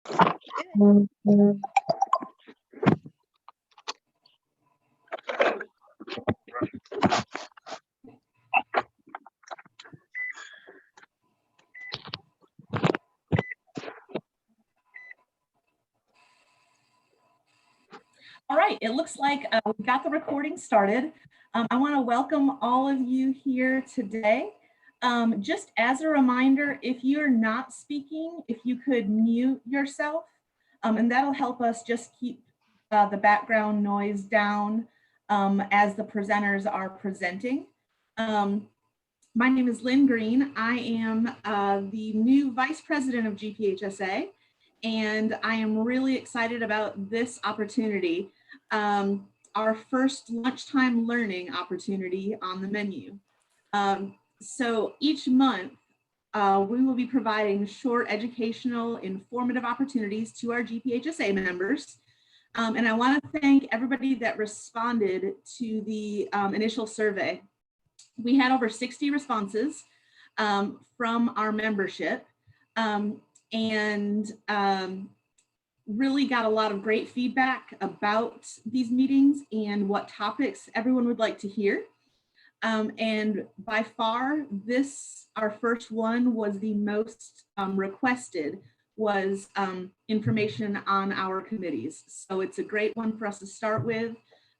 All right, it looks like we got the recording started. I want to welcome all of you here today. Just as a reminder, if you're not speaking, if you could mute yourself, and that'll help us just keep the background noise down as the presenters are presenting. My name is Lynn Green. I am the new Vice President of GPHSA, and I am really excited about this opportunity, our first lunchtime learning opportunity on the menu. So each month, we will be providing short educational, informative opportunities to our GPHSA members. And I want to thank everybody that responded to the initial survey. We had over 60 responses from our membership, and really got a lot of great feedback about these meetings and what topics everyone would like to hear. And by far, our first one was the most requested, was information on our committees. So it's a great one for us to start with,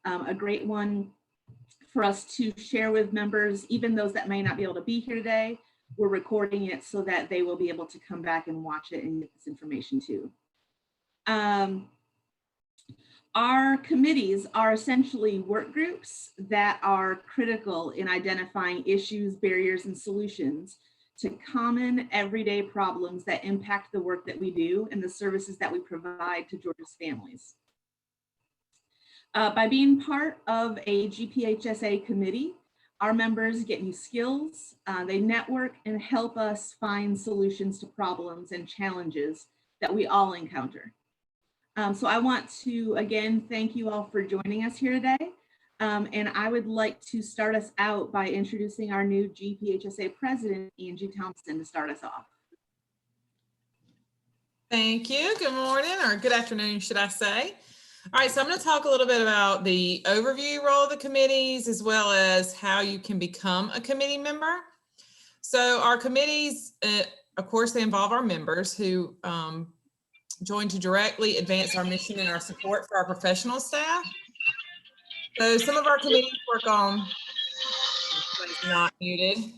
a great one for us to share with members, even those that may not be able to be here today. We're recording it so that they will be able to come back and watch it and get this information too. Our committees are essentially work groups that are critical in identifying issues, barriers, and solutions to common everyday problems that impact the work that we do and the services that we provide to Georgia's families. By being part of a GPHSA committee, our members get new skills, they network and help us find solutions to problems and challenges that we all encounter. So I want to, again, thank you all for joining us here today. And I would like to start us out by introducing our new GPHSA president, Angie Thompson, to start us off. Thank you. Good morning, or good afternoon, should I say. All right, so I'm going to talk a little bit about the overview role of the committees, as well as how you can become a committee member. So our committees, of course, they involve our members who join to directly advance our mission and our support for our professional staff. So some of our committees work on, not muted.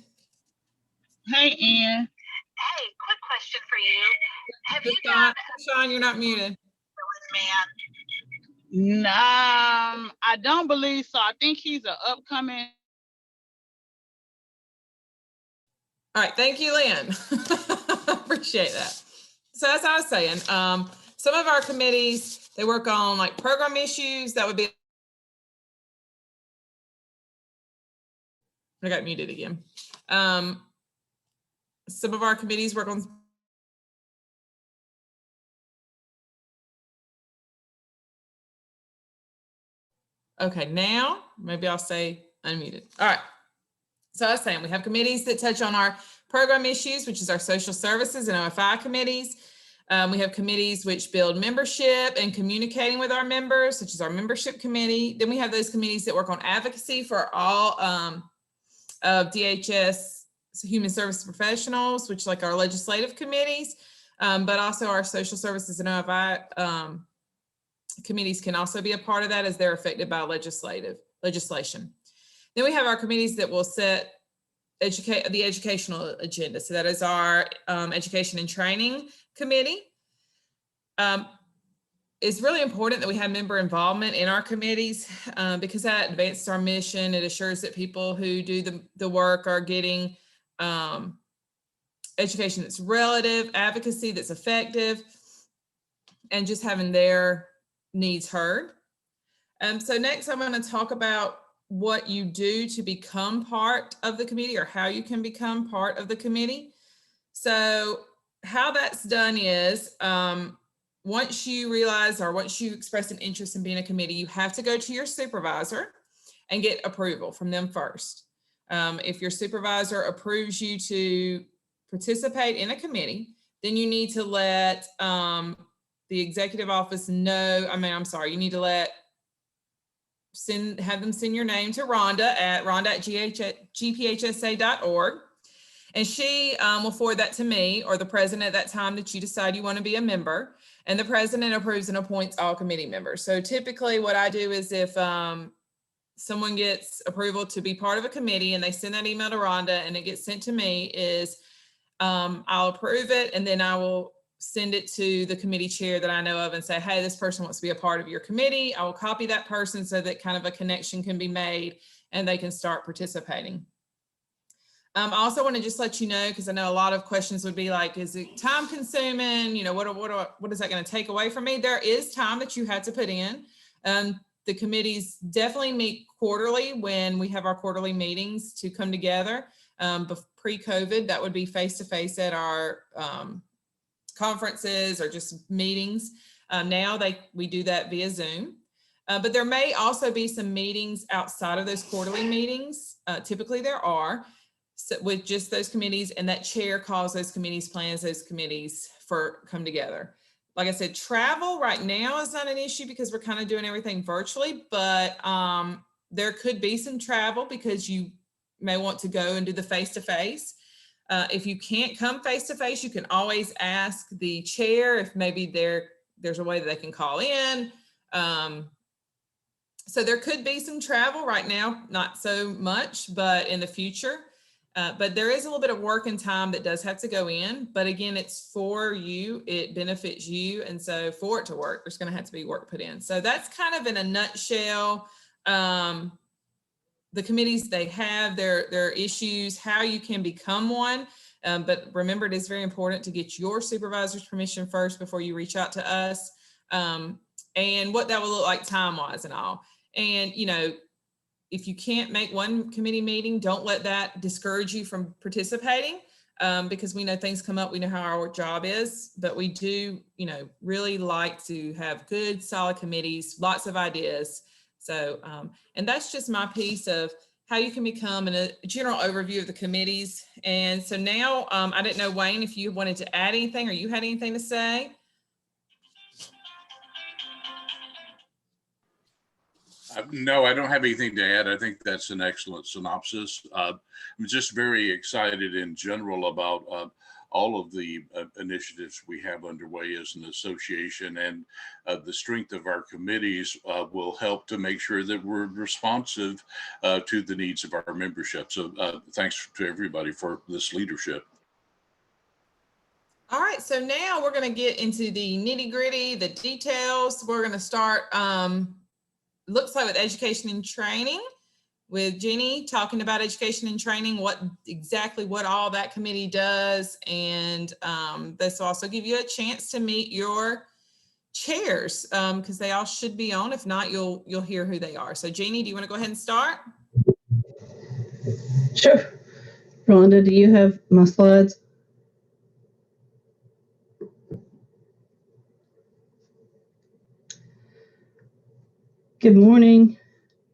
Hey, Ann. Hey, quick question for you. Have you got Sean, you're not muted. I don't believe so. I think he's an upcoming. All right, thank you, Lynn. Appreciate that. So as I was saying, some of our committees, they work on like program issues. That would be, I got muted again. Some of our committees work on okay, now maybe I'll say unmuted. All right. So I was saying we have committees that touch on our program issues, which is our social services and OFI committees. We have committees which build membership and communicating with our members, such as our membership committee. Then we have those committees that work on advocacy for all of DHS human service professionals, which like our legislative committees, but also our social services and OFI committees can also be a part of that as they're affected by legislation. Then we have our committees that will set the educational agenda. So that is our education and training committee. It's really important that we have member involvement in our committees because that advances our mission. It assures that people who do the work are getting education that's relative, advocacy that's effective, and just having their needs heard. So next I'm going to talk about what you do to become part of the committee, or how you can become part of the committee. So how that's done is once you realize, or once you express an interest in being a committee, you have to go to your supervisor and get approval from them first. If your supervisor approves you to participate in a committee, then you need to let the executive office know, I'm sorry, you need to have them send your name to Rhonda at gphsa.org. And she will forward that to me or the president at that time that you decide you want to be a member. And the president approves and appoints all committee members. So typically what I do is if someone gets approval to be part of a committee and they send that email to Rhonda and it gets sent to me, is I'll approve it and then I will send it to the committee chair that I know of and say, hey, this person wants to be a part of your committee. I will copy that person so that kind of a connection can be made and they can start participating. I also want to just let you know, because I know a lot of questions would be like, is it time consuming? You know, what is that going to take away from me? There is time that you had to put in. The committees definitely meet quarterly when we have our quarterly meetings to come together. Pre-COVID, that would be face-to-face at our conferences or just meetings. Now we do that via Zoom. But there may also be some meetings outside of those quarterly meetings. Typically there are, with just those committees, and that chair calls those committees, plans those committees for come together. Like I said, travel right now is not an issue because we're kind of doing everything virtually, but there could be some travel because you may want to go and do the face-to-face. If you can't come face-to-face, you can always ask the chair if maybe there's a way that they can call in. So there could be some travel right now, not so much, but in the future. But there is a little bit of work and time that does have to go in. But again, it's for you. It benefits you. And so for it to work, there's going to have to be work put in. So that's kind of in a nutshell. The committees, they have their issues, how you can become one. But remember, it is very important to get your supervisor's permission first before you reach out to us. And what that will look like time-wise and all. And, you know, if you can't make one committee meeting, don't let that discourage you from participating, because we know things come up. We know how our job is, but we do, you know, really like to have good, solid committees, lots of ideas. So, and that's just my piece of how you can become, and a general overview of the committees. And so now, I didn't know, Wayne, if you wanted to add anything or you had anything to say. No, I don't have anything to add. I think that's an excellent synopsis. I'm just very excited in general about all of the initiatives we have underway as an association, and the strength of our committees will help to make sure that we're responsive to the needs of our membership. So thanks to everybody for this leadership. All right, so now we're going to get into the nitty gritty, the details. We're going to start looks like with education and training, with Jenny talking about education and training, what all that committee does. And this will also give you a chance to meet your chairs, because they all should be on. If not, you'll hear who they are. So Jeannie, do you want to go ahead and start? Sure. Rhonda, do you have my slides? Good morning.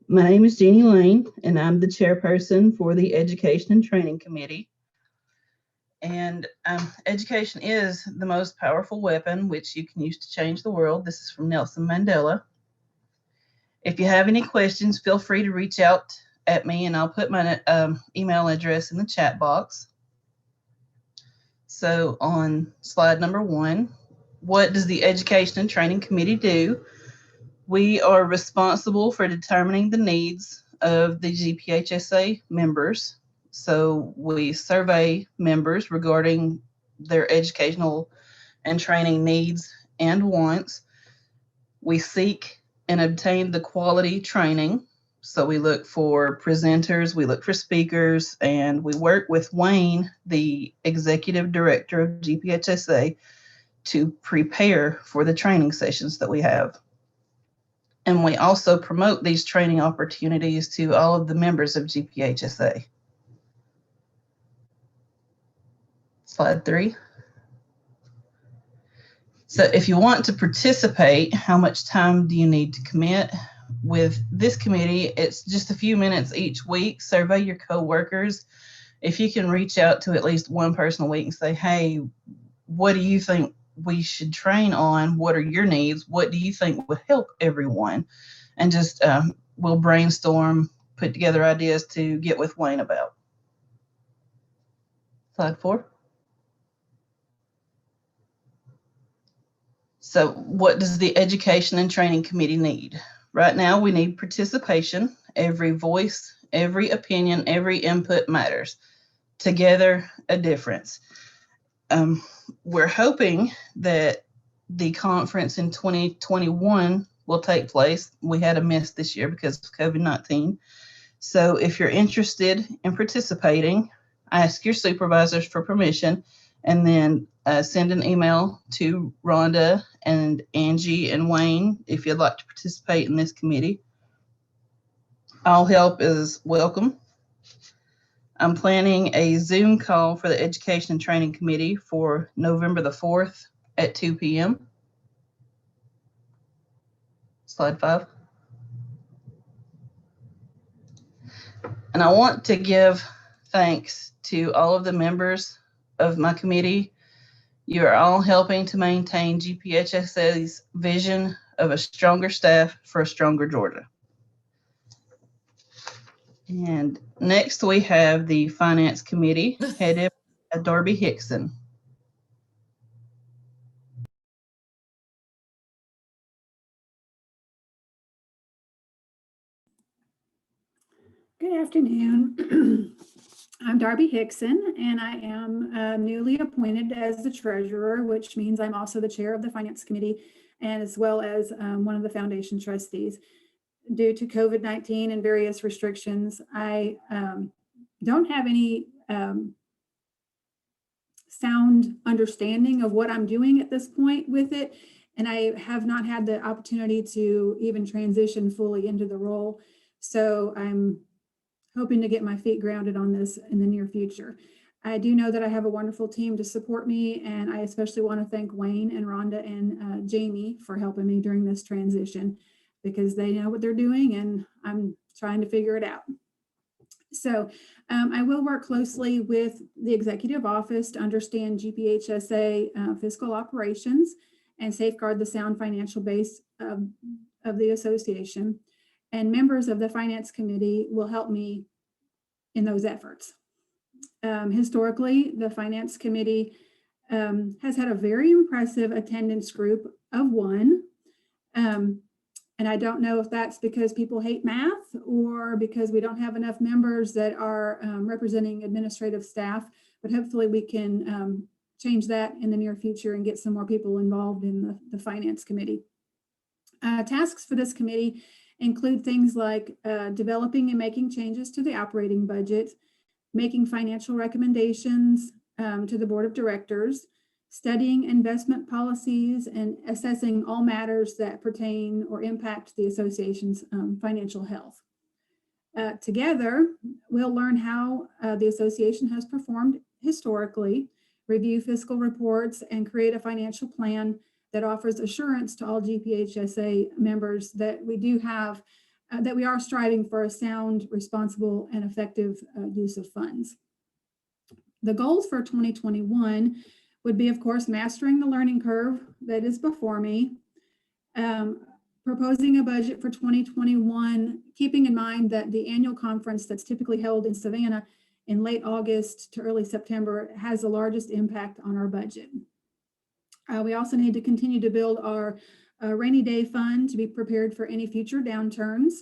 My name is Jeannie Lane, and I'm the chairperson for the Education and Training Committee. And education is the most powerful weapon which you can use to change the world. This is from Nelson Mandela. If you have any questions, feel free to reach out at me, and I'll put my email address in the chat box. So on slide number 1, what does the Education and Training Committee do? We are responsible for determining the needs of the GPHSA members. So we survey members regarding their educational and training needs and wants. We seek and obtain the quality training. So we look for presenters, we look for speakers, and we work with Wayne, the executive director of GPHSA, to prepare for the training sessions that we have. And we also promote these training opportunities to all of the members of GPHSA. Slide 3. So if you want to participate, how much time do you need to commit? With this committee, it's just a few minutes each week. Survey your coworkers. If you can reach out to at least one person a week and say, hey, what do you think we should train on. What are your needs? What do you think would help everyone? And just we'll brainstorm, put together ideas to get with Wayne about. Slide 4. So what does the Education and Training Committee need? Right now, we need participation. Every voice, every opinion, every input matters. Together, a difference. We're hoping that the conference in 2021 will take place. We had a miss this year because of COVID-19. So if you're interested in participating, ask your supervisors for permission, and then send an email to Rhonda and Angie and Wayne if you'd like to participate in this committee. All help is welcome. I'm planning a Zoom call for the Education and Training Committee for November the 4th at 2 p.m. Slide 5. And I want to give thanks to all of the members of my committee. You are all helping to maintain GPHSA's vision of a stronger staff for a stronger Georgia. And next we have the Finance Committee headed by Darby Hickson. Good afternoon. I'm Darby Hickson, and I am newly appointed as the treasurer, which means I'm also the chair of the Finance Committee, and as well as one of the foundation trustees. Due to COVID-19 and various restrictions, I don't have any sound understanding of what I'm doing at this point with it, and I have not had the opportunity to even transition fully into the role. So I'm hoping to get my feet grounded on this in the near future. I do know that I have a wonderful team to support me, and I especially want to thank Wayne and Rhonda and Jamie for helping me during this transition, because they know what they're doing and I'm trying to figure it out. So I will work closely with the executive office to understand GPHSA fiscal operations and safeguard the sound financial base of the association. And members of the Finance Committee will help me in those efforts. Historically, the Finance Committee has had a very impressive attendance group of 1. And I don't know if that's because people hate math or because we don't have enough members that are representing administrative staff, but hopefully we can change that in the near future and get some more people involved in the Finance Committee. Tasks for this committee include things like developing and making changes to the operating budget, making financial recommendations to the board of directors, studying investment policies, and assessing all matters that pertain or impact the association's financial health. Together, we'll learn how the association has performed historically, review fiscal reports, and create a financial plan that offers assurance to all GPHSA members that we do have, that we are striving for a sound, responsible, and effective use of funds. The goals for 2021 would be, of course, mastering the learning curve that is before me, proposing a budget for 2021, keeping in mind that the annual conference that's typically held in Savannah in late August to early September has the largest impact on our budget. We also need to continue to build our rainy day fund to be prepared for any future downturns,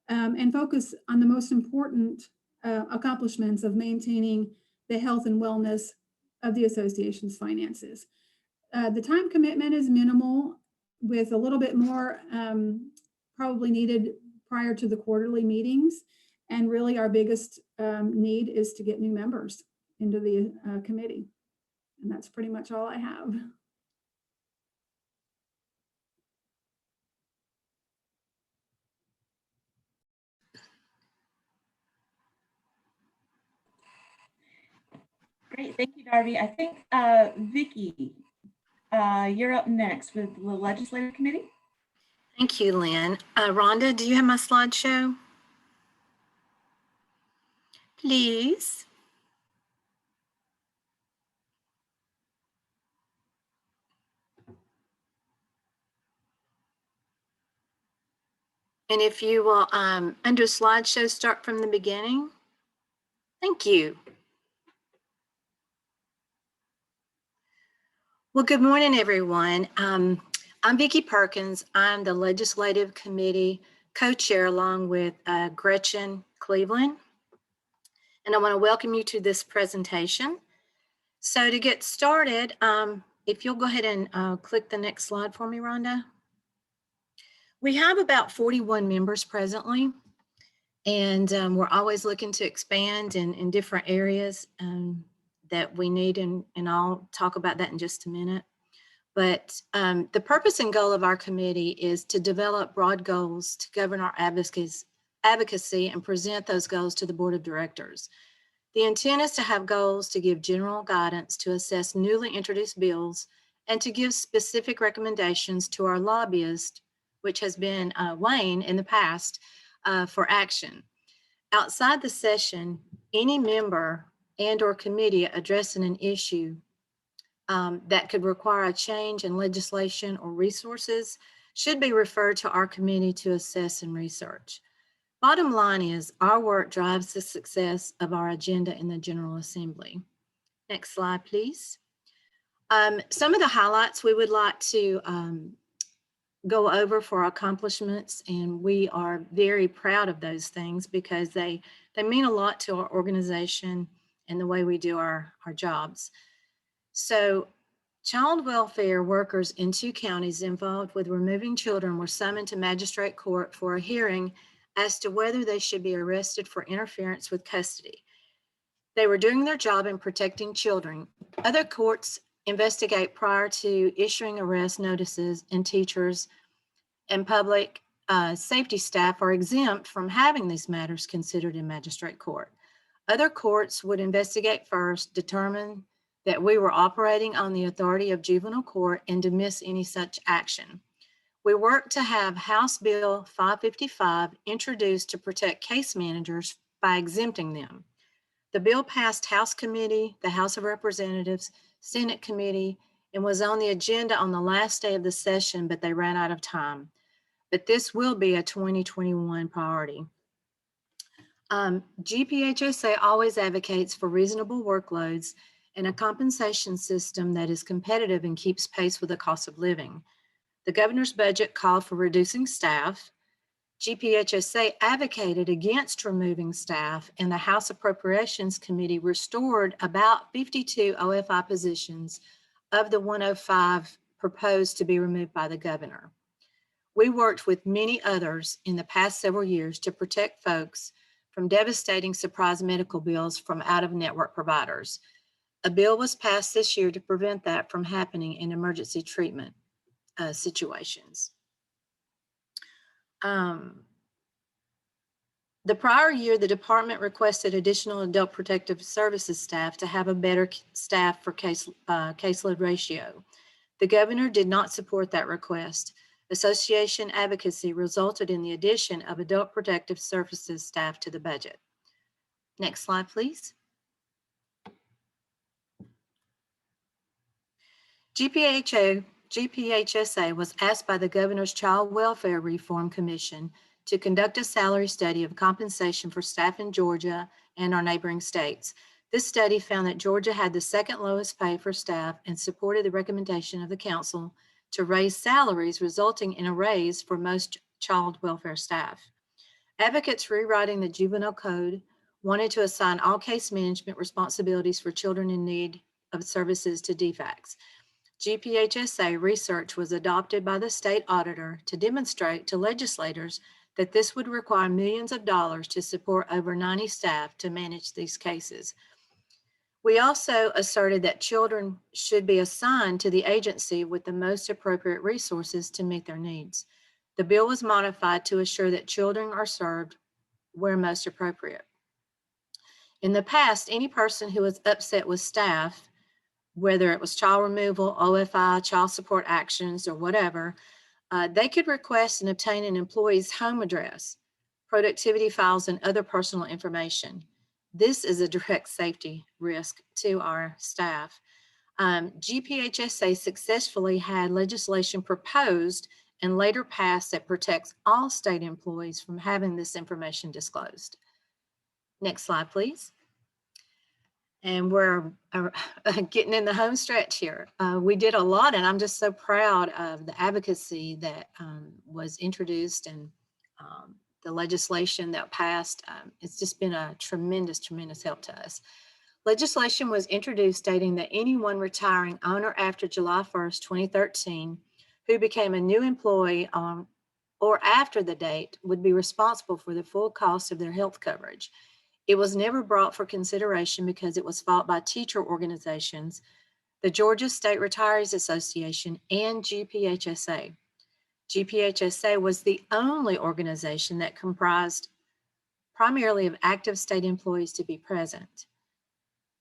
and focus on the most important accomplishments of maintaining the health and wellness of the association's finances. The time commitment is minimal, with a little bit more probably needed prior to the quarterly meetings. And really our biggest need is to get new members into the committee. And that's pretty much all I have. Great, thank you, Darby. I think Vicki, you're up next with the Legislative Committee. Thank you, Lynn. Rhonda, do you have my slideshow? Please. And if you will, under slideshow, start from the beginning. Thank you. Well, good morning, everyone. I'm Vicki Perkins. I'm the Legislative Committee co-chair along with Gretchen Cleveland. And I want to welcome you to this presentation. So to get started, if you'll go ahead and click the next slide for me, Rhonda. We have about 41 members presently, and we're always looking to expand in different areas that we need, and I'll talk about that in just a minute. But the purpose and goal of our committee is to develop broad goals to govern our advocacy and present those goals to the board of directors. The intent is to have goals to give general guidance to assess newly introduced bills and to give specific recommendations to our lobbyist, which has been Wayne in the past, for action. Outside the session, any member and or committee addressing an issue that could require a change in legislation or resources should be referred to our committee to assess and research. Bottom line is our work drives the success of our agenda in the General Assembly. Next slide, please. Some of the highlights we would like to go over for our accomplishments, and we are very proud of those things because they mean a lot to our organization and the way we do our jobs. So child welfare workers in 2 counties involved with removing children were summoned to magistrate court for a hearing as to whether they should be arrested for interference with custody. They were doing their job in protecting children. Other courts investigate prior to issuing arrest notices, and teachers and public safety staff are exempt from having these matters considered in magistrate court. Other courts would investigate first, determine that we were operating on the authority of juvenile court, and dismiss any such action. We work to have House Bill 555 introduced to protect case managers by exempting them. The bill passed House Committee, the House of Representatives, Senate Committee, and was on the agenda on the last day of the session, but they ran out of time. But this will be a 2021 priority. GPHSA always advocates for reasonable workloads and a compensation system that is competitive and keeps pace with the cost of living. The governor's budget called for reducing staff. GPHSA advocated against removing staff, and the House Appropriations Committee restored about 52 OFI positions of the 105 proposed to be removed by the governor. We worked with many others in the past several years to protect folks from devastating surprise medical bills from out-of-network providers. A bill was passed this year to prevent that from happening in emergency treatment situations. The prior year, the department requested additional adult protective services staff to have a better staff for caseload ratio. The governor did not support that request. Association advocacy resulted in the addition of adult protective services staff to the budget. Next slide, please. GPHSA was asked by the Governor's Child Welfare Reform Commission to conduct a salary study of compensation for staff in Georgia and our neighboring states. This study found that Georgia had the second lowest pay for staff and supported the recommendation of the council to raise salaries, resulting in a raise for most child welfare staff. Advocates rewriting the juvenile code wanted to assign all case management responsibilities for children in need of services to DFACs. GPHSA research was adopted by the state auditor to demonstrate to legislators that this would require millions of dollars to support over 90 staff to manage these cases. We also asserted that children should be assigned to the agency with the most appropriate resources to meet their needs. The bill was modified to assure that children are served where most appropriate. In the past, any person who was upset with staff, whether it was child removal, OFI, child support actions, or whatever, they could request and obtain an employee's home address, productivity files, and other personal information. This is a direct safety risk to our staff. GPHSA successfully had legislation proposed and later passed that protects all state employees from having this information disclosed. Next slide, please. And we're getting in the home stretch here. We did a lot, and I'm just so proud of the advocacy that was introduced and the legislation that passed. It's just been a tremendous, tremendous help to us. Legislation was introduced stating that anyone retiring on or after July 1st, 2013, who became a new employee on or after the date would be responsible for the full cost of their health coverage. It was never brought for consideration because it was fought by teacher organizations, the Georgia State Retirees Association, and GPHSA. GPHSA was the only organization that comprised primarily of active state employees to be present.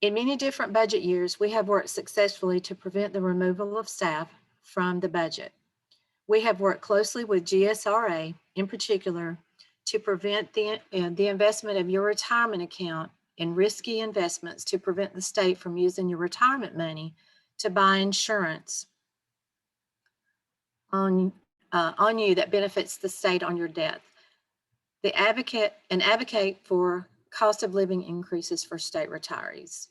In many different budget years, we have worked successfully to prevent the removal of staff from the budget. We have worked closely with GSRA in particular to prevent the investment of your retirement account in risky investments to prevent the state from using your retirement money to buy insurance on you that benefits the state on your death. They advocate for cost of living increases for state retirees.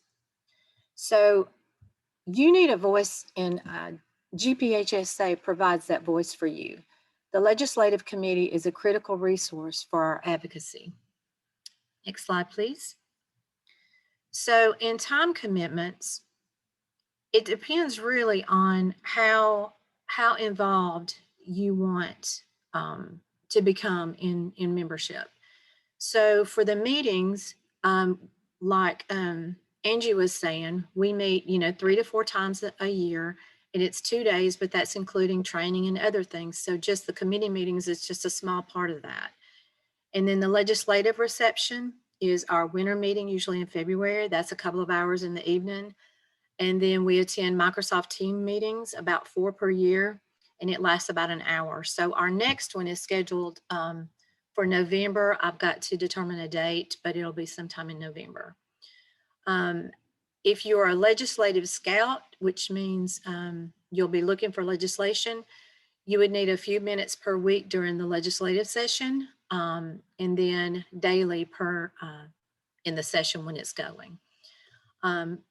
So you need a voice, and GPHSA provides that voice for you. The Legislative Committee is a critical resource for our advocacy. Next slide, please. So in time commitments, it depends really on how involved you want to become in membership. So for the meetings, like Angie was saying, we meet 3 to 4 times a year, and it's 2 days, but that's including training and other things. So just the committee meetings is just a small part of that. And then the legislative reception is our winter meeting, usually in February. That's a couple of hours in the evening. And then we attend Microsoft Team meetings, about 4 per year, and it lasts about an hour. So our next one is scheduled for November. I've got to determine a date, but it'll be sometime in November. If you're a legislative scout, which means you'll be looking for legislation, you would need a few minutes per week during the legislative session, and then daily in the session when it's going.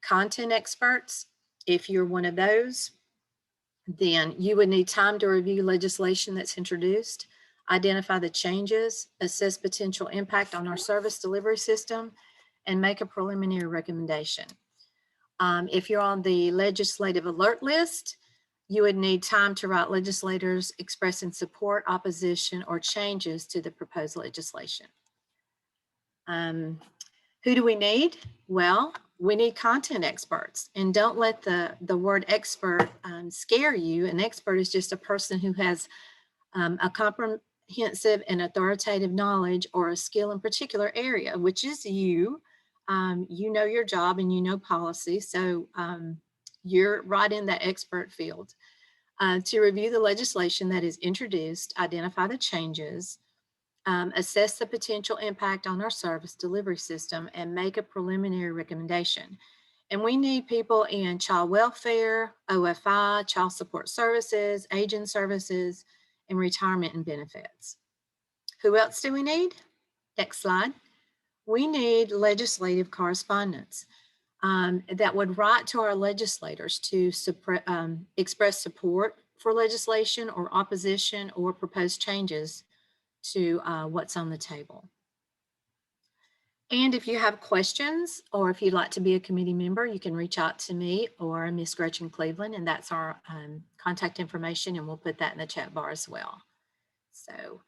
Content experts, if you're one of those, then you would need time to review legislation that's introduced, identify the changes, assess potential impact on our service delivery system, and make a preliminary recommendation. If you're on the legislative alert list, you would need time to write legislators expressing support, opposition, or changes to the proposed legislation. Who do we need? Well, we need content experts, and don't let the word expert scare you. An expert is just a person who has a comprehensive and authoritative knowledge or a skill in particular area, which is you. You know your job and you know policy, so you're right in that expert field. To review the legislation that is introduced, identify the changes, assess the potential impact on our service delivery system, and make a preliminary recommendation. And we need people in child welfare, OFI, child support services, aging services, and retirement and benefits. Who else do we need? Next slide. We need legislative correspondence that would write to our legislators to express support for legislation or opposition or proposed changes to what's on the table. And if you have questions, or if you'd like to be a committee member, you can reach out to me or Miss Gretchen Cleveland, and that's our contact information, and we'll put that in the chat bar as well. So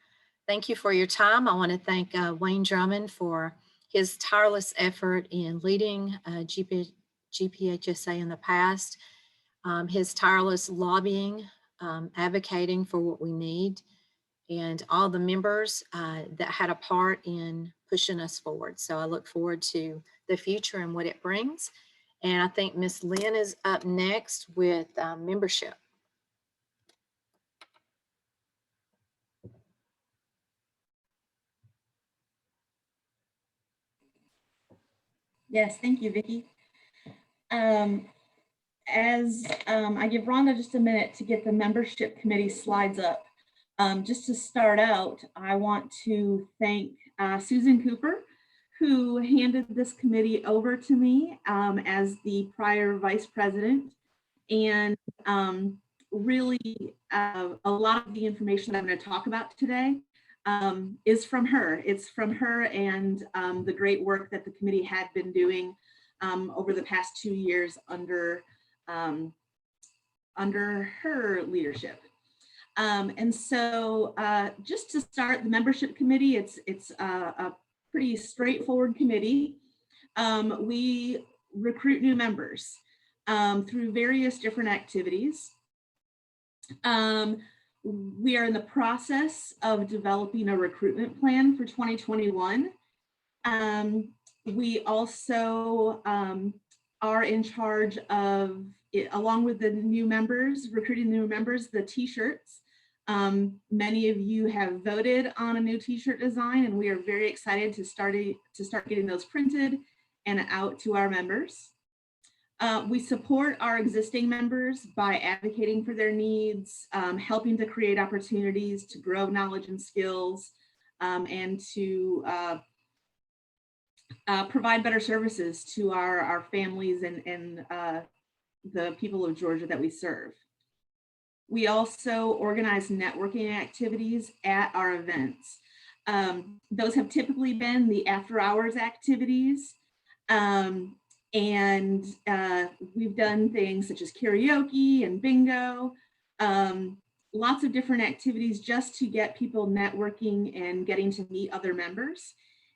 thank you for your time. I want to thank Wayne Drummond for his tireless effort in leading GPHSA in the past, his tireless lobbying, advocating for what we need, and all the members that had a part in pushing us forward. So I look forward to the future and what it brings. And I think Miss Lynn is up next with membership. Yes, thank you, Vicki. As I give Rhonda just a minute to get the membership committee slides up, Just to start out, I want to thank Susan Cooper, who handed this committee over to me as the prior vice president. And really, a lot of the information that I'm going to talk about today is from her. It's from her and the great work that the committee had been doing over the past 2 years under her leadership. And so just to start, the membership committee, it's a pretty straightforward committee. We recruit new members through various different activities. We are in the process of developing a recruitment plan for 2021. We also are in charge of, along with the new members, recruiting new members, the t-shirts. Many of you have voted on a new t-shirt design, and we are very excited to start getting those printed and out to our members. We support our existing members by advocating for their needs, helping to create opportunities to grow knowledge and skills, and to provide better services to our families and the people of Georgia that we serve. We also organize networking activities at our events. Those have typically been the after hours activities. And we've done things such as karaoke and bingo, lots of different activities just to get people networking and getting to meet other members.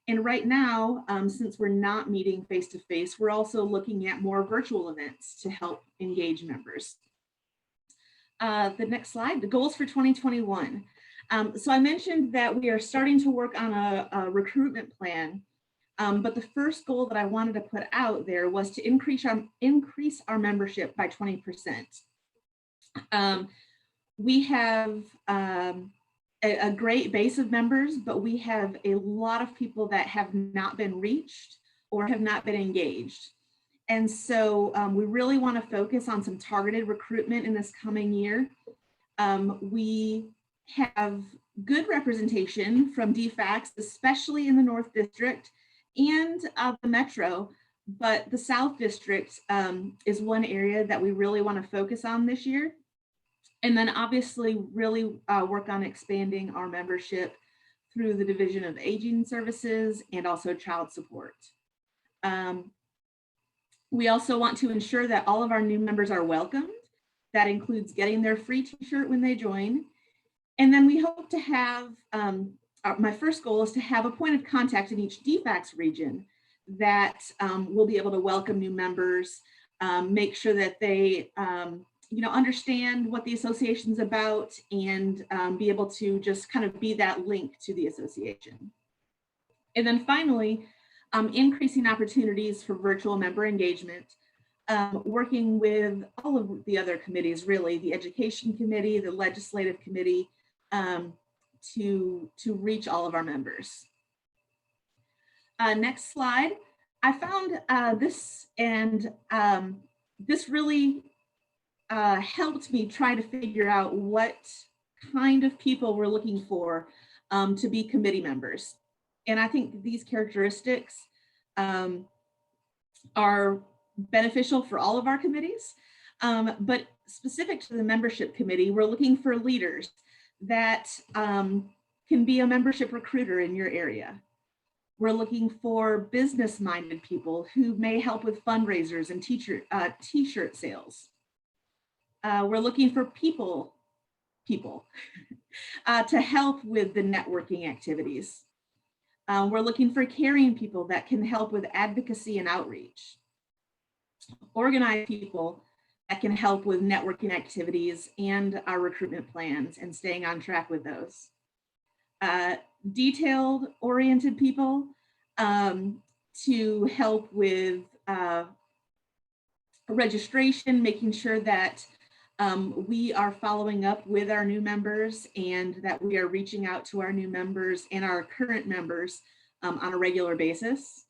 And right now, since we're not meeting face-to-face, we're also looking at more virtual events to help engage members. The next slide, the goals for 2021. So I mentioned that we are starting to work on a recruitment plan, but the first goal that I wanted to put out there was to increase our membership by 20%. We have a great base of members, but we have a lot of people that have not been reached or have not been engaged. And so we really want to focus on some targeted recruitment in this coming year. We have good representation from DFACs, especially in the North District and the Metro, but the South District is one area that we really want to focus on this year. And then obviously really work on expanding our membership through the Division of Aging Services and also child support. We also want to ensure that all of our new members are welcomed. That includes getting their free t-shirt when they join. And then we hope to have, my first goal is to have a point of contact in each DFACS region that will be able to welcome new members, make sure that they understand what the association's about, and be able to just kind of be that link to the association. And then finally, increasing opportunities for virtual member engagement, working with all of the other committees, really, the Education Committee, the Legislative Committee, to reach all of our members. Next slide. I found this, and this really helped me try to figure out what kind of people we're looking for to be committee members. And I think these characteristics are beneficial for all of our committees, but specific to the membership committee, we're looking for leaders that can be a membership recruiter in your area. We're looking for business-minded people who may help with fundraisers and t-shirt sales. We're looking for people to help with the networking activities. We're looking for caring people that can help with advocacy and outreach. Organized people that can help with networking activities and our recruitment plans and staying on track with those. Detailed oriented people to help with registration, making sure that we are following up with our new members and that we are reaching out to our new members and our current members on a regular basis.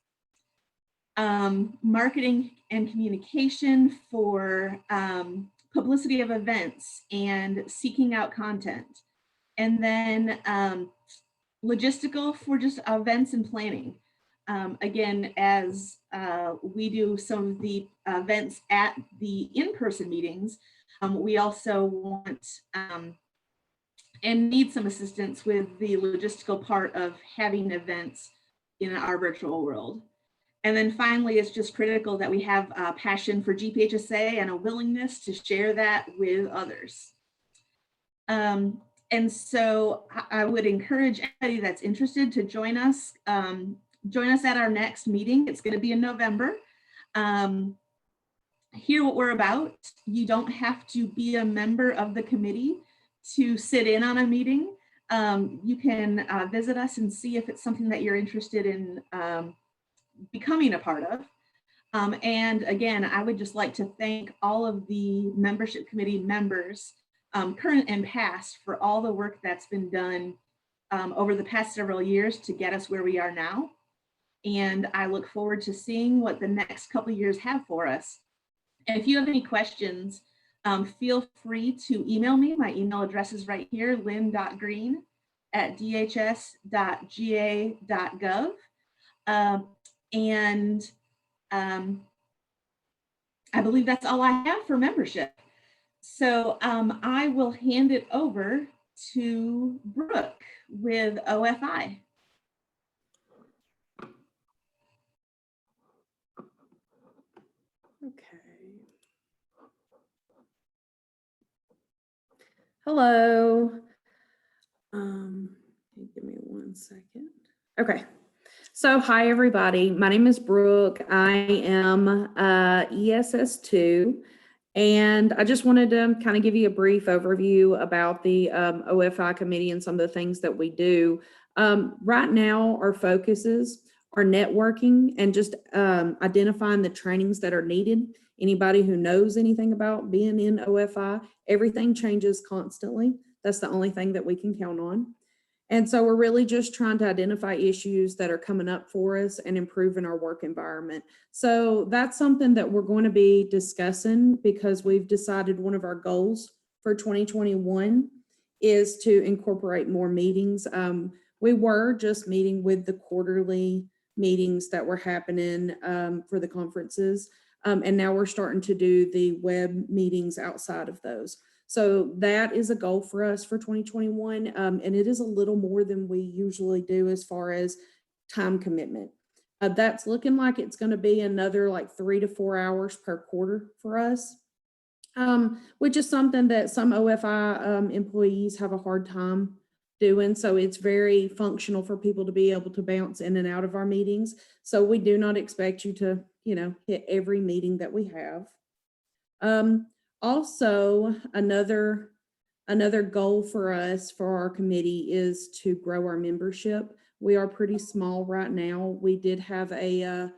Marketing and communication for publicity of events and seeking out content. And then logistical for just events and planning. Again, as we do some of the events at the in-person meetings, we also want and need some assistance with the logistical part of having events in our virtual world. And then finally, it's just critical that we have a passion for GPHSA and a willingness to share that with others. And so I would encourage anybody that's interested to join us at our next meeting. It's going to be in November. Hear what we're about. You don't have to be a member of the committee to sit in on a meeting. You can visit us and see if it's something that you're interested in becoming a part of. And again, I would just like to thank all of the membership committee members, current and past, for all the work that's been done over the past several years to get us where we are now. And I look forward to seeing what the next couple of years have for us. And if you have any questions, feel free to email me. My email address is right here, lynn.green@dhs.ga.gov. And I believe that's all I have for membership. So I will hand it over to Brooke with OFI. Okay. Hello. Give me 1 second. Okay. So hi, everybody. My name is Brooke. I am ESS2, and I just wanted to kind of give you a brief overview about the OFI committee and some of the things that we do. Right now, our focuses are networking and just identifying the trainings that are needed. Anybody who knows anything about being in OFI, everything changes constantly. That's the only thing that we can count on. And so we're really just trying to identify issues that are coming up for us and improving our work environment. So that's something that we're going to be discussing because we've decided one of our goals for 2021 is to incorporate more meetings. We were just meeting with the quarterly meetings that were happening for the conferences. And now we're starting to do the web meetings outside of those. So that is a goal for us for 2021. And it is a little more than we usually do as far as time commitment. That's looking like it's going to be another like 3 to 4 hours per quarter for us, which is something that some OFI employees have a hard time doing. So it's very functional for people to be able to bounce in and out of our meetings. So we do not expect you to, hit every meeting that we have. Also, another goal for us for our committee is to grow our membership. We are pretty small right now. We did have a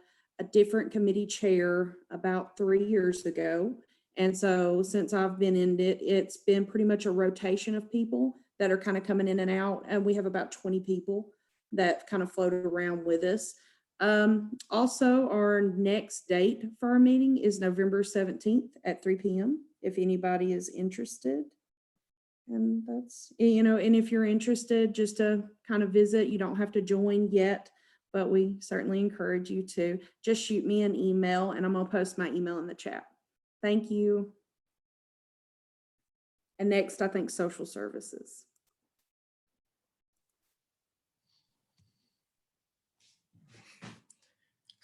different committee chair about 3 years ago. And so since I've been in it, it's been pretty much a rotation of people that are kind of coming in and out. And we have about 20 people that kind of floated around with us. Also, our next date for our meeting is November 17th at 3 p.m. if anybody is interested. And that's, and if you're interested just to kind of visit, you don't have to join yet, but we certainly encourage you to just shoot me an email, and I'm going to post my email in the chat. Thank you. And next, I think social services.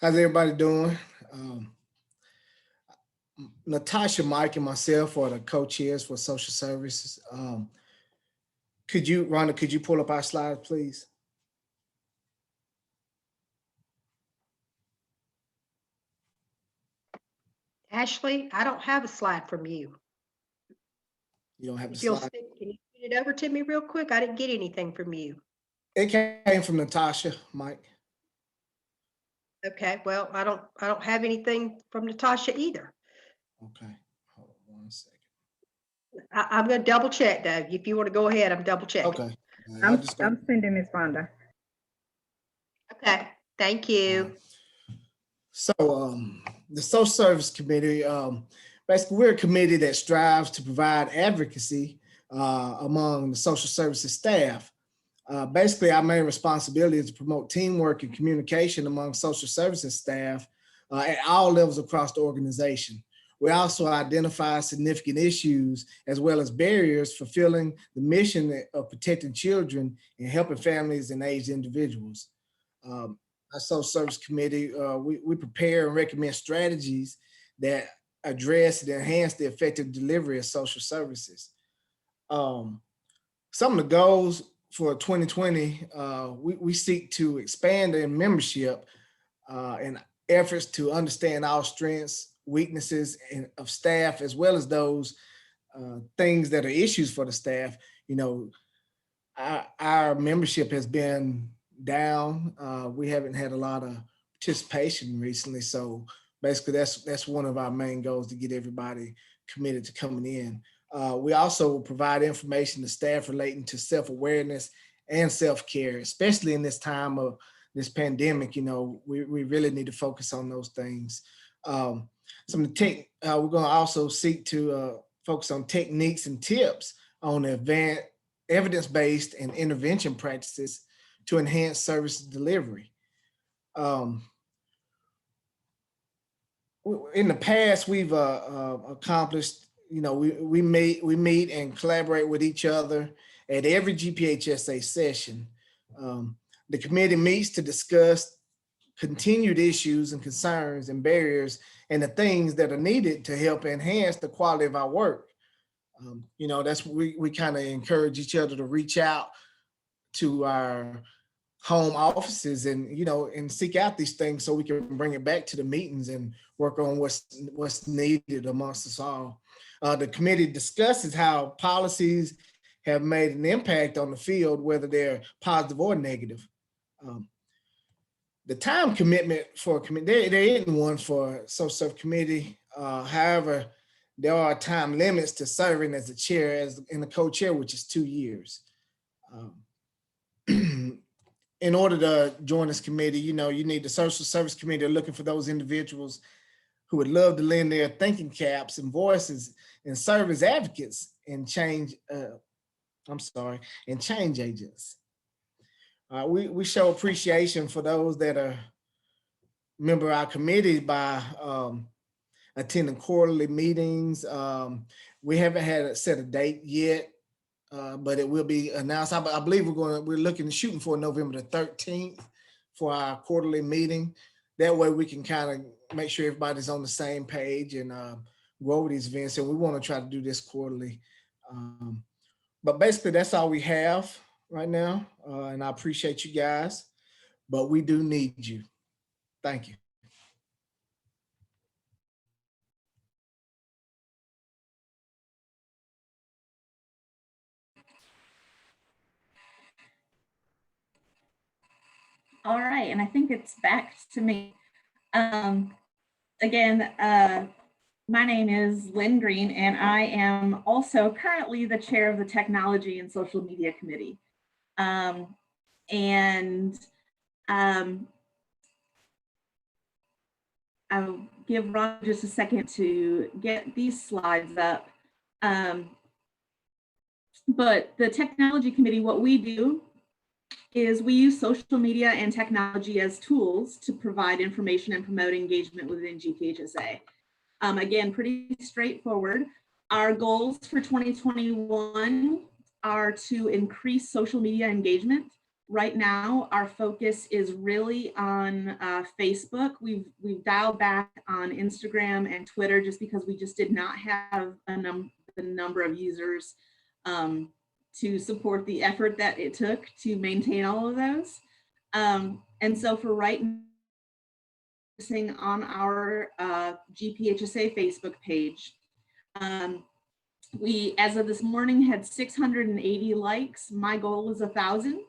How's everybody doing? Natasha, Mike, and myself are the co-chairs for social services. Rhonda, could you pull up our slides, please? Ashley, I don't have a slide from you. You don't have the If you'll slide? can you put it over to me real quick? I didn't get anything from you. It came from Natasha, Mike. Okay, well, I don't have anything from Natasha either. Okay, hold on 1 second. I'm going to double check, Doug. If you want to go ahead, I'm double checking. Okay. I'm sending Ms. Rhonda. Okay, thank you. So the Social Service Committee, basically we're a committee that strives to provide advocacy among the social services staff. Basically, our main responsibility is to promote teamwork and communication among social services staff at all levels across the organization. We also identify significant issues as well as barriers fulfilling the mission of protecting children and helping families and aged individuals. Our social service committee, we prepare and recommend strategies that address and enhance the effective delivery of social services. Some of the goals for 2020, we seek to expand the membership and efforts to understand our strengths, weaknesses of staff, as well as those things that are issues for the staff. You know, our membership has been down. We haven't had a lot of participation recently. So basically that's one of our main goals, to get everybody committed to coming in. We also provide information to staff relating to self-awareness and self-care, especially in this time of this pandemic. You know, we really need to focus on those things. We're going to also seek to focus on techniques and tips on advanced evidence-based and intervention practices to enhance service delivery. In the past, we've accomplished, you know, we meet and collaborate with each other at every GPHSA session. The committee meets to discuss continued issues and concerns and barriers and the things that are needed to help enhance the quality of our work. You know, that's we kind of encourage each other to reach out to our home offices and, you know, and seek out these things so we can bring it back to the meetings and work on what's needed amongst us all. The committee discusses how policies have made an impact on the field, whether they're positive or negative. The time commitment for a committee, there isn't one for social service committee. However, there are time limits to serving as the chair and the co-chair, which is 2 years. In order to join this committee, you know, you need the social service committee looking for those individuals who would love to lend their thinking caps and voices and serve as advocates and change agents. We show appreciation for those that are member our committee by attending quarterly meetings. We haven't had a set a date yet, but it will be announced. I believe we're looking and shooting for November the 13th for our quarterly meeting. That way we can kind of make sure everybody's on the same page and go over these events. And we want to try to do this quarterly. But basically that's all we have right now. And I appreciate you guys, but we do need you. Thank you. All right, and I think it's back to me. Again, my name is Lynn Green, and I am also currently the chair of the Technology and Social Media Committee. I'll give Ron just a second to get these slides up. But the Technology Committee, what we do is we use social media and technology as tools to provide information and promote engagement within GPHSA. Again, pretty straightforward. Our goals for 2021 are to increase social media engagement. Right now, our focus is really on Facebook. We've dialed back on Instagram and Twitter just because we just did not have the number of users to support the effort that it took to maintain all of those. And so for right now, focusing on our GPHSA Facebook page. We, as of this morning, had 680 likes. My goal is 1,000.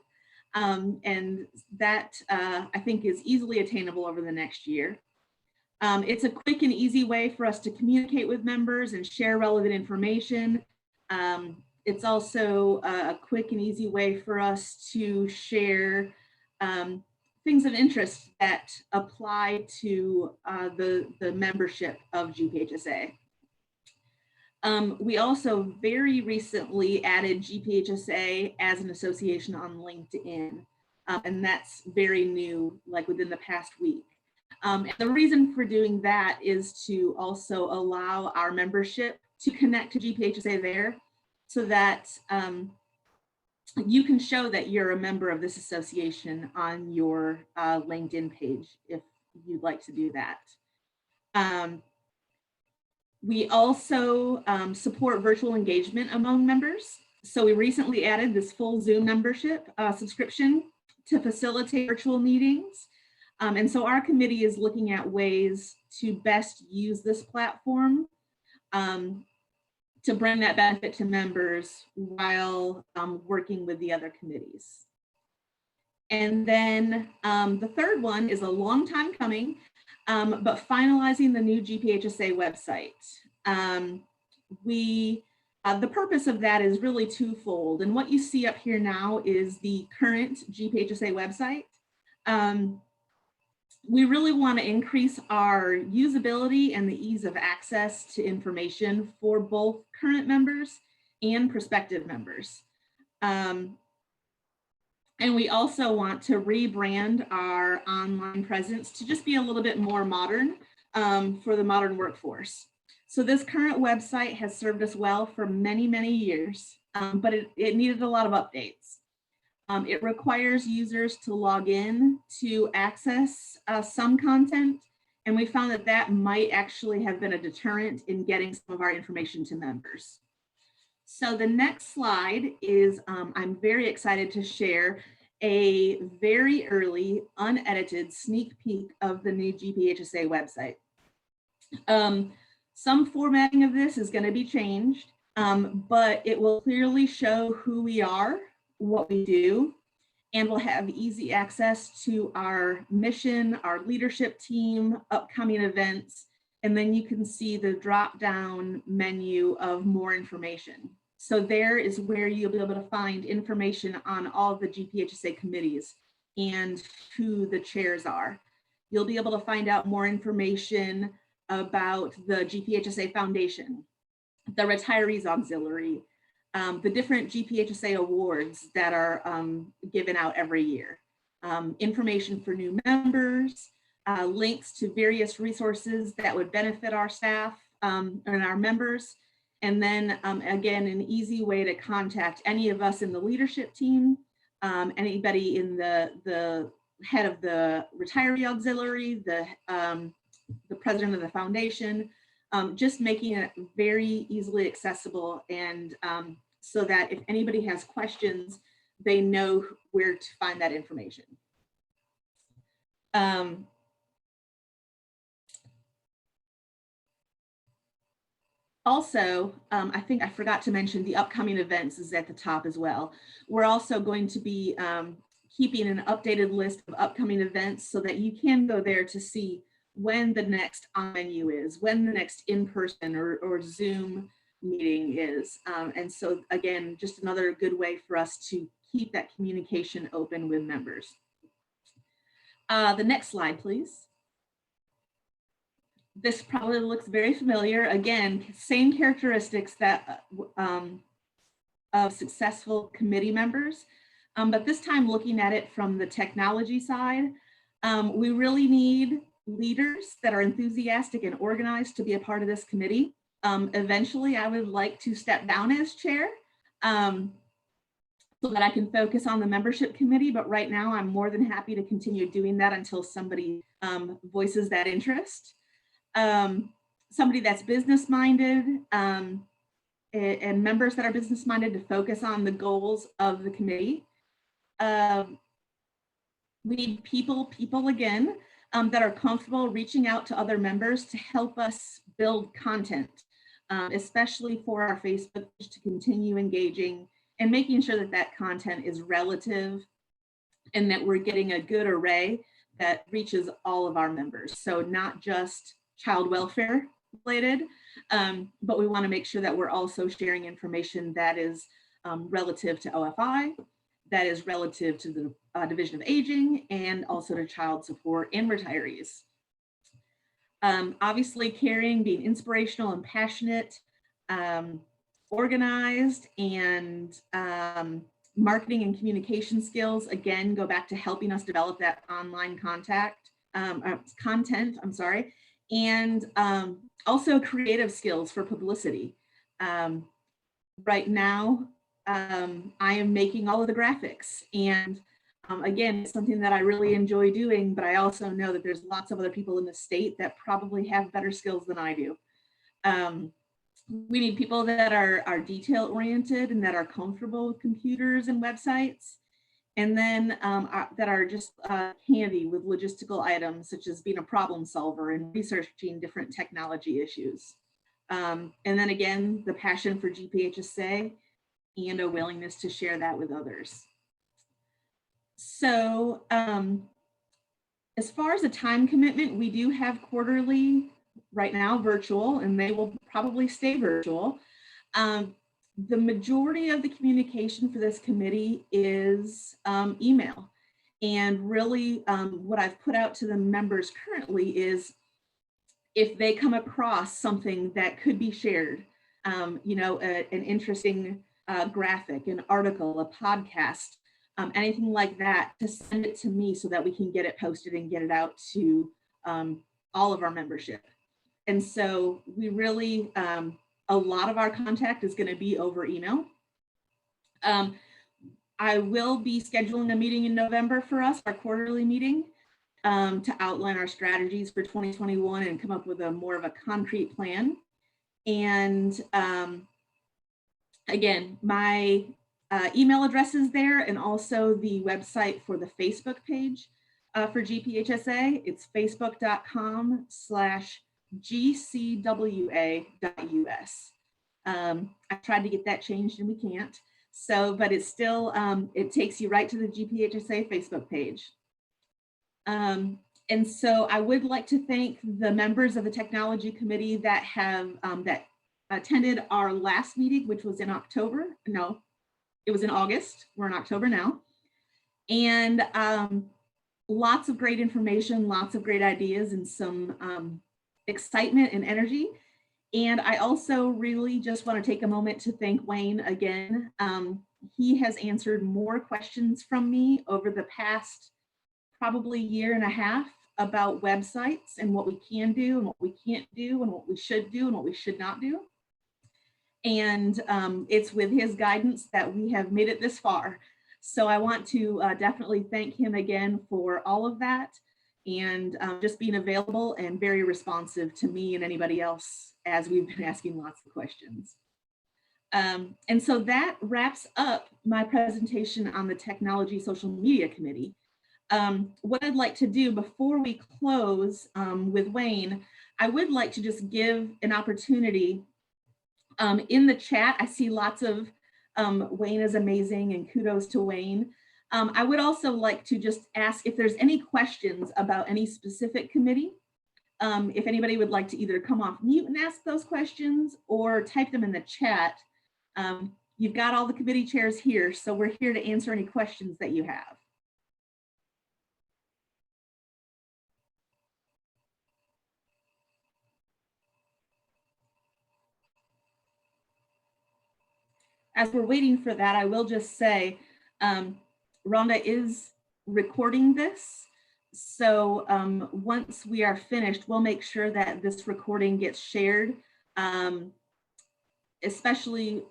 And that I think is easily attainable over the next year. It's a quick and easy way for us to communicate with members and share relevant information. It's also a quick and easy way for us to share things of interest that apply to the membership of GPHSA. We also very recently added GPHSA as an association on LinkedIn, and that's very new, like within the past week. And the reason for doing that is to also allow our membership to connect to GPHSA there, so that you can show that you're a member of this association on your LinkedIn page if you'd like to do that. We also support virtual engagement among members. So we recently added this full Zoom membership subscription to facilitate virtual meetings. And so our committee is looking at ways to best use this platform to bring that benefit to members while working with the other committees. And then the third one is a long time coming, but finalizing the new GPHSA website. The purpose of that is really twofold. And what you see up here now is the current GPHSA website. We really want to increase our usability and the ease of access to information for both current members and prospective members. And we also want to rebrand our online presence to just be a little bit more modern for the modern workforce. So this current website has served us well for many, many years, but it needed a lot of updates. It requires users to log in to access some content, and we found that that might actually have been a deterrent in getting some of our information to members. So the next slide is, I'm very excited to share a very early, unedited sneak peek of the new GPHSA website. Some formatting of this is going to be changed, but it will clearly show who we are, what we do, and we'll have easy access to our mission, our leadership team, upcoming events, and then you can see the drop-down menu of more information. So there is where you'll be able to find information on all of the GPHSA committees and who the chairs are. You'll be able to find out more information about the GPHSA Foundation, the Retirees Auxiliary, the different GPHSA awards that are given out every year, information for new members, links to various resources that would benefit our staff and our members, and then again, an easy way to contact any of us in the leadership team, anybody in the head of the Retiree Auxiliary, the president of the foundation, just making it very easily accessible, and so that if anybody has questions, they know where to find that information. Also, I think I forgot to mention the upcoming events is at the top as well. We're also going to be keeping an updated list of upcoming events so that you can go there to see when the next on menu is, when the next in-person or Zoom meeting is. And so again, just another good way for us to keep that communication open with members. The next slide, please. This probably looks very familiar. Again, same characteristics that of successful committee members, but this time looking at it from the technology side. We really need leaders that are enthusiastic and organized to be a part of this committee. Eventually, I would like to step down as chair so that I can focus on the membership committee, but right now I'm more than happy to continue doing that until somebody voices that interest. Somebody that's business-minded and members that are business-minded to focus on the goals of the committee. We need people again, that are comfortable reaching out to other members to help us build content, especially for our Facebook page, to continue engaging and making sure that that content is relative and that we're getting a good array that reaches all of our members. So not just child welfare related, but we want to make sure that we're also sharing information that is relative to OFI, that is relative to the Division of Aging, and also to child support and retirees. Obviously caring, being inspirational and passionate, organized, and marketing and communication skills, again, go back to helping us develop that online content, I'm sorry, and also creative skills for publicity. Right now, I am making all of the graphics, and again, it's something that I really enjoy doing, but I also know that there's lots of other people in the state that probably have better skills than I do. We need people that are detail oriented and that are comfortable with computers and websites, and then that are just handy with logistical items, such as being a problem solver and researching different technology issues. And then again, the passion for GPHSA and a willingness to share that with others. So as far as the time commitment, we do have quarterly right now virtual, and they will probably stay virtual. The majority of the communication for this committee is email. And really what I've put out to the members currently is if they come across something that could be shared, you know, an interesting graphic, an article, a podcast, anything like that, to send it to me so that we can get it posted and get it out to all of our membership. And so we really, a lot of our contact is going to be over email. I will be scheduling a meeting in November for us, our quarterly meeting, to outline our strategies for 2021 and come up with a more of a concrete plan. And again, my email address is there, and also the website for the Facebook page for GPHSA. It's facebook.com/gcwa.us. I tried to get that changed and we can't. So, but it's still, it takes you right to the GPHSA Facebook page. And so I would like to thank the members of the technology committee that have, that attended our last meeting, which was in October. No, it was in August. We're in October now. And lots of great information, lots of great ideas, and some excitement and energy. And I also really just want to take a moment to thank Wayne again. He has answered more questions from me over the past probably year and a half about websites and what we can do and what we can't do and what we should do and what we should not do. And it's with his guidance that we have made it this far. So I want to definitely thank him again for all of that, and just being available and very responsive to me and anybody else as we've been asking lots of questions. And so that wraps up my presentation on the Technology Social Media Committee. What I'd like to do before we close with Wayne, I would like to just give an opportunity in the chat. I see lots of Wayne is amazing and kudos to Wayne. I would also like to just ask if there's any questions about any specific committee. If anybody would like to either come off mute and ask those questions or type them in the chat. You've got all the committee chairs here, so we're here to answer any questions that you have. As we're waiting for that, I will just say, Rhonda is recording this. So once we are finished, we'll make sure that this recording gets shared, especially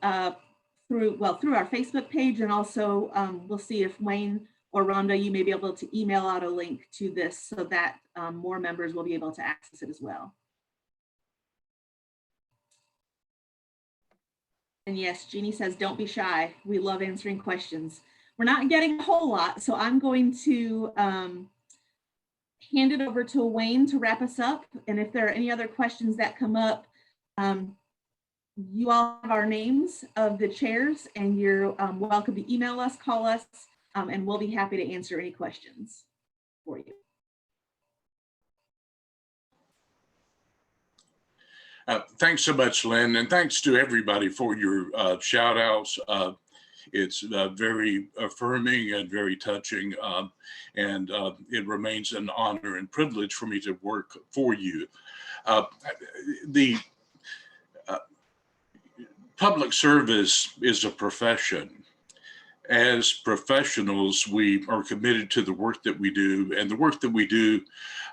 through our Facebook page. And also we'll see if Wayne or Rhonda, you may be able to email out a link to this so that more members will be able to access it as well. And yes, Jeannie says, don't be shy. We love answering questions. We're not getting a whole lot, so I'm going to hand it over to Wayne to wrap us up. And if there are any other questions that come up, you all have our names of the chairs, and you're welcome to email us, call us, and we'll be happy to answer any questions for you. Thanks so much, Lynn, and thanks to everybody for your shout outs. It's very affirming and very touching, and it remains an honor and privilege for me to work for you. Public service is a profession. As professionals, we are committed to the work that we do, and the work that we do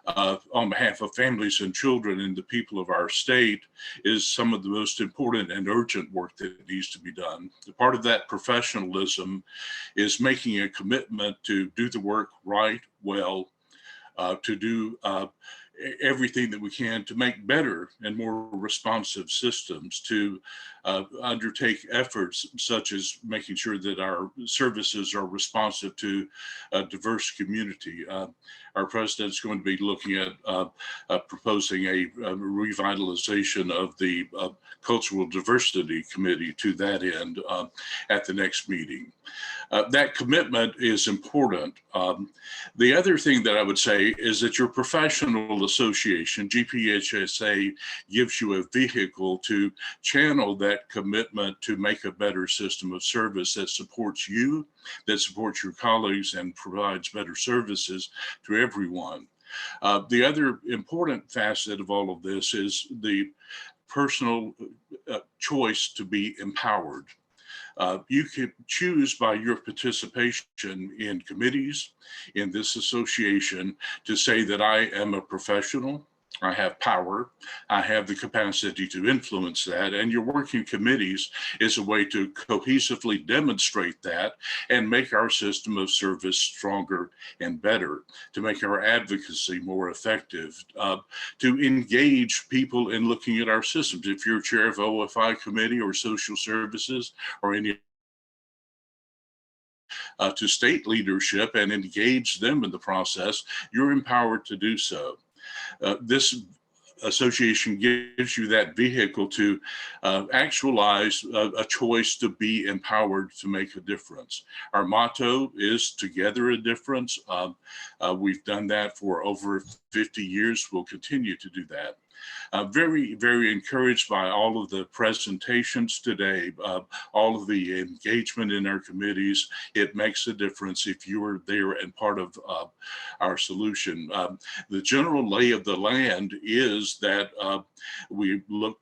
on behalf of families and children and the people of our state is some of the most important and urgent work that needs to be done. Part of that professionalism is making a commitment to do the work right, well, to do everything that we can to make better and more responsive systems, to undertake efforts such as making sure that our services are responsive to a diverse community. Our president is going to be looking at proposing a revitalization of the Cultural Diversity Committee to that end at the next meeting. That commitment is important. The other thing that I would say is that your professional association, GPHSA, gives you a vehicle to channel that commitment to make a better system of service that supports you, that supports your colleagues, and provides better services to everyone. The other important facet of all of this is the personal choice to be empowered. You can choose by your participation in committees in this association to say that I am a professional, I have power, I have the capacity to influence that, and your working committees is a way to cohesively demonstrate that and make our system of service stronger and better, to make our advocacy more effective, to engage people in looking at our systems. If you're chair of OFI committee or social services or any to state leadership and engage them in the process, you're empowered to do so. This association gives you that vehicle to actualize a choice to be empowered to make a difference. Our motto is Together a Difference. We've done that for over 50 years. We'll continue to do that. Very, very encouraged by all of the presentations today, all of the engagement in our committees. It makes a difference if you are there and part of our solution. The general lay of the land is that we look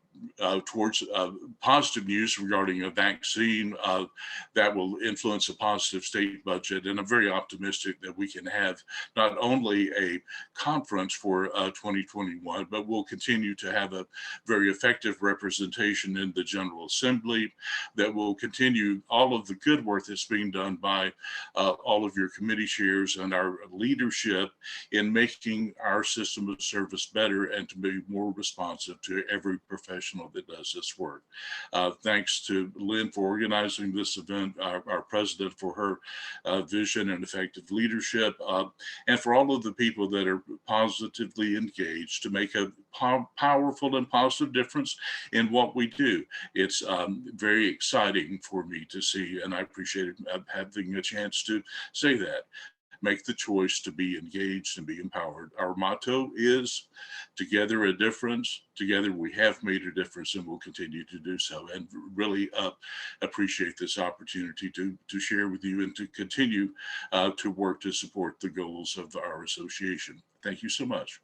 towards positive news regarding a vaccine that will influence a positive state budget. And I'm very optimistic that we can have not only a conference for 2021, but we'll continue to have a very effective representation in the General Assembly, that will continue all of the good work that's being done by all of your committee chairs and our leadership in making our system of service better and to be more responsive to every professional that does this work. Thanks to Lynn for organizing this event, our president for her vision and effective leadership, and for all of the people that are positively engaged to make a powerful and positive difference in what we do. It's very exciting for me to see, and I appreciate having a chance to say that. Make the choice to be engaged and be empowered. Our motto is Together a Difference. Together we have made a difference and will continue to do so. And really appreciate this opportunity to share with you and to continue to work to support the goals of our association. Thank you so much.